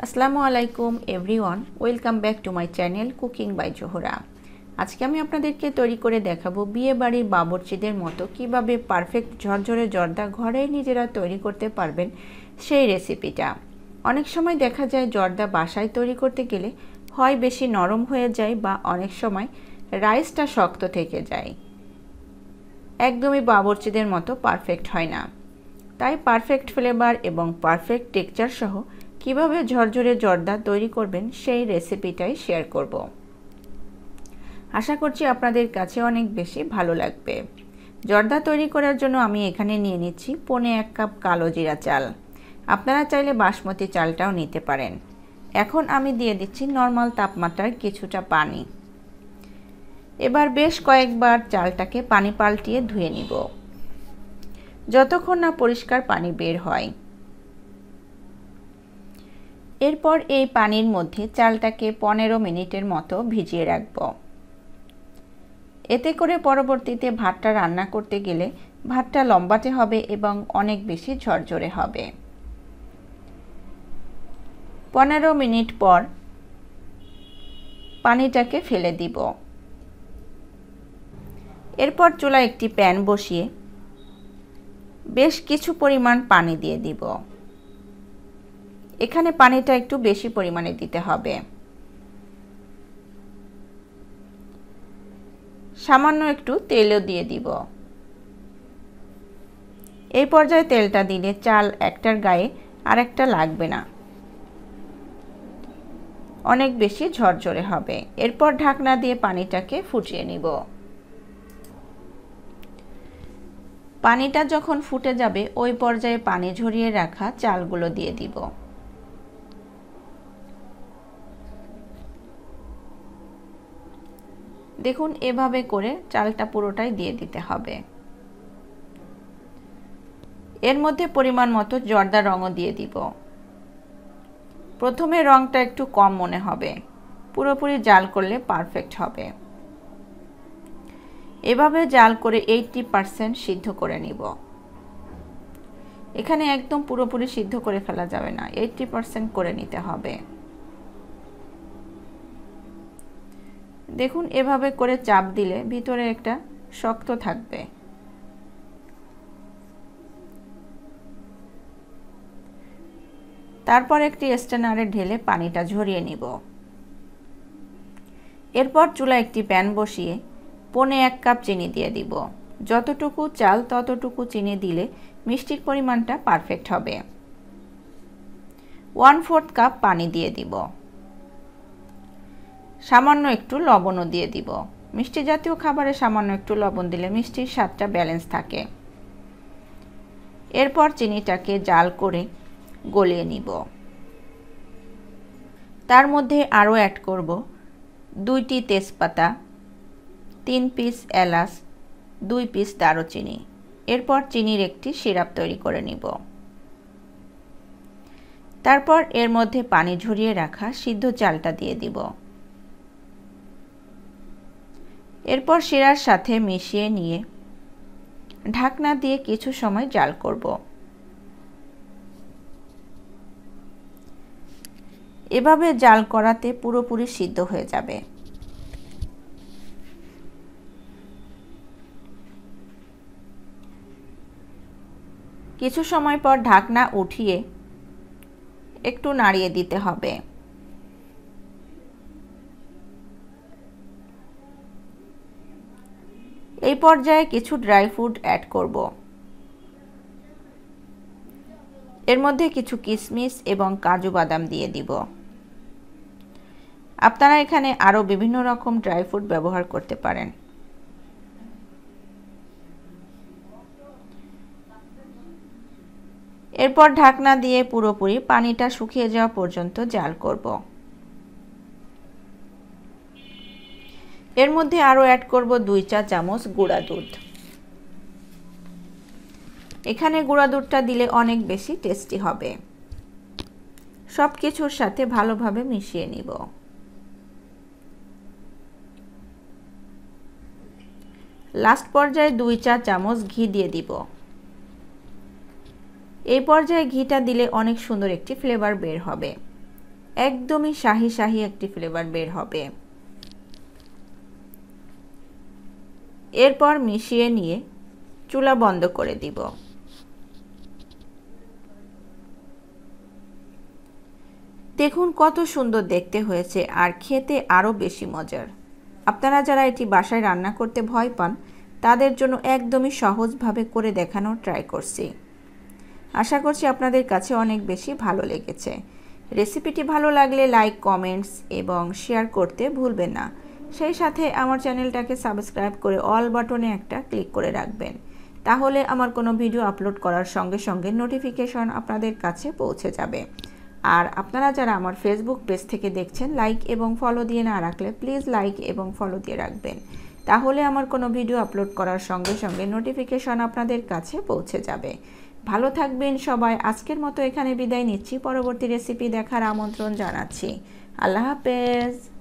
আসসালামু আলাইকুম everyone, welcome back to my channel cooking by Zohra. আজকে আমি আপনাদেরকে তৈরি করে দেখাবো বিয়ে বাড়ির বাবুর্চিদের মতো কিভাবে পারফেক্ট ঝরঝরে জর্দা ঘরেই নিজেরা তৈরি করতে পারবেন সেই রেসিপিটা। অনেক সময় দেখা যায় জর্দা বাসায় তৈরি করতে গেলে হয় বেশি নরম হয়ে যায় বা অনেক সময় রাইসটা শক্ত থেকে যায়, একদমই বাবুর্চিদের মতো পারফেক্ট হয় না। তাই পারফেক্ট ফ্লেভার এবং পারফেক্ট টেক্সচার সহ কিভাবে ঝরঝরে জর্দা তৈরি করবেন সেই রেসিপিটাই শেয়ার করব। আশা করছি আপনাদের কাছে অনেক বেশি ভালো লাগবে। জর্দা তৈরি করার জন্য আমি এখানে নিয়ে নিচ্ছি 1.25 কাপ কালো জিরা চাল। আপনারা চাইলে বাসমতি চালটাও নিতে পারেন। এখন আমি দিয়ে দিচ্ছি নর্মাল তাপমাত্রার কিছুটা পানি। এবার বেশ কয়েকবার চালটাকে পানি পাল্টিয়ে ধুয়ে নিব, যতক্ষণ না পরিষ্কার পানি বের হয়। এরপর এই পানির মধ্যে চালটাকে 15 মিনিটের মতো ভিজিয়ে রাখব। এতে করে পরবর্তীতে ভাতটা রান্না করতে গেলে ভাতটা লম্বাটে হবে এবং অনেক বেশি ঝরঝরে হবে। 15 মিনিট পর পানিটাকে ফেলে দিব। এরপর চুলায় একটি প্যান বসিয়ে বেশ কিছু পরিমাণ পানি দিয়ে দিব। এখানে পানিটা একটু বেশি পরিমাণে দিতে হবে। সামান্য একটু তেলও দিয়ে দিব। এই পর্যায়ে তেলটা দিলে চাল একটার গায়ে আরেকটা লাগবে না, অনেক বেশি ঝরঝরে হবে। এরপর ঢাকনা দিয়ে পানিটাকে ফুটিয়ে নিব। পানিটা যখন ফুটে যাবে ওই পর্যায়ে পানি ঝরিয়ে রাখা চালগুলো দিয়ে দিব। দেখুন, এভাবে করে চালটা পুরোটাই দিয়ে দিতে হবে। এর মধ্যে পরিমাণ মতো জর্দা রঙও দিয়ে দিব। প্রথমে রঙটা একটু কম মনে হবে, পুরোপুরি জাল করলে পারফেক্ট হবে। এভাবে জাল করে 80% সিদ্ধ করে নিব। এখানে একদম পুরোপুরি সিদ্ধ করে ফেলা যাবে না, 80% করে নিতে হবে। দেখুন, এভাবে করে চাপ দিলে ভিতরে একটা শক্ত থাকবে। তারপর একটি স্ট্রেনারে ঢেলে পানিটা ঝরিয়ে নিব। এরপর চুলায় একটি প্যান বসিয়ে 1.25 কাপ চিনি দিয়ে দিব। যতটুকু চাল ততটুকু চিনি দিলে মিষ্টির পরিমাণটা পারফেক্ট হবে। 1/4 কাপ পানি দিয়ে দিব। সামান্য একটু লবণও দিয়ে দিব। মিষ্টি জাতীয় খাবারে সামান্য একটু লবণ দিলে মিষ্টির স্বাদটা ব্যালেন্স থাকে। এরপর চিনিটাকে জাল করে গলিয়ে নিব। তার মধ্যে আরও অ্যাড করব 2টি তেজপাতা, 3 পিস এলাচ, 2 পিস দারুচিনি। এরপর চিনির একটি সিরাপ তৈরি করে নিব। তারপর এর মধ্যে পানি ঝরিয়ে রাখা সিদ্ধ চালটা দিয়ে দিব। এরপর শিরার সাথে মিশিয়ে নিয়ে ঢাকনা দিয়ে কিছু সময় জাল করব। এভাবে জাল করাতে পুরোপুরি সিদ্ধ হয়ে যাবে। কিছু সময় পর ঢাকনা উঠিয়ে একটু নাড়িয়ে দিতে হবে। এই পর্যায়ে কিছু ড্রাই ফ্রুট অ্যাড করব। এর মধ্যে কিছু কিশমিশ এবং কাজু বাদাম দিয়ে দিব। আপনারা এখানে আরও বিভিন্ন রকম ড্রাই ফ্রুট ব্যবহার করতে পারেন। এরপর ঢাকনা দিয়ে পুরোপুরি পানিটা শুকিয়ে যাওয়া পর্যন্ত জাল করব। এর মধ্যে আরও অ্যাড করব 2 চা চামচ গুঁড়া দুধ। এখানে গুঁড়া দুধটা দিলে অনেক বেশি টেস্টি হবে। সব কিছুর সাথে ভালোভাবে মিশিয়ে নিব। লাস্ট পর্যায়ে 2 চা চামচ ঘি দিয়ে দিব। এই পর্যায়ে ঘিটা দিলে অনেক সুন্দর একটি ফ্লেভার বের হবে। একদমই শাহি শাহি একটি ফ্লেভার বের হবে। এরপর মিশিয়ে নিয়ে চুলা বন্ধ করে দিব। দেখুন কত সুন্দর দেখতে হয়েছে আর খেতে আরও বেশি মজার। আপনারা যারা এটি বাসায় রান্না করতে ভয় পান তাদের জন্য একদমই সহজভাবে করে দেখানোর ট্রাই করছি। আশা করছি আপনাদের কাছে অনেক বেশি ভালো লেগেছে। রেসিপিটি ভালো লাগলে লাইক, কমেন্টস এবং শেয়ার করতে ভুলবেন না। সেই সাথে আমার চ্যানেলটাকে সাবস্ক্রাইব করে অল বাটনে একটা ক্লিক করে রাখবেন। তাহলে আমার কোনো ভিডিও আপলোড করার সঙ্গে সঙ্গে নোটিফিকেশন আপনাদের কাছে পৌঁছে যাবে। আর আপনারা যারা আমার ফেসবুক পেজ থেকে দেখছেন, লাইক এবং ফলো দিয়ে না রাখলে প্লিজ লাইক এবং ফলো দিয়ে রাখবেন। তাহলে আমার কোনো ভিডিও আপলোড করার সঙ্গে সঙ্গে নোটিফিকেশন আপনাদের কাছে পৌঁছে যাবে। ভালো থাকবেন সবাই। আজকের মতো এখানে বিদায় নিচ্ছি। পরবর্তী রেসিপি দেখার আমন্ত্রণ জানাচ্ছি। আল্লাহ হাফেজ।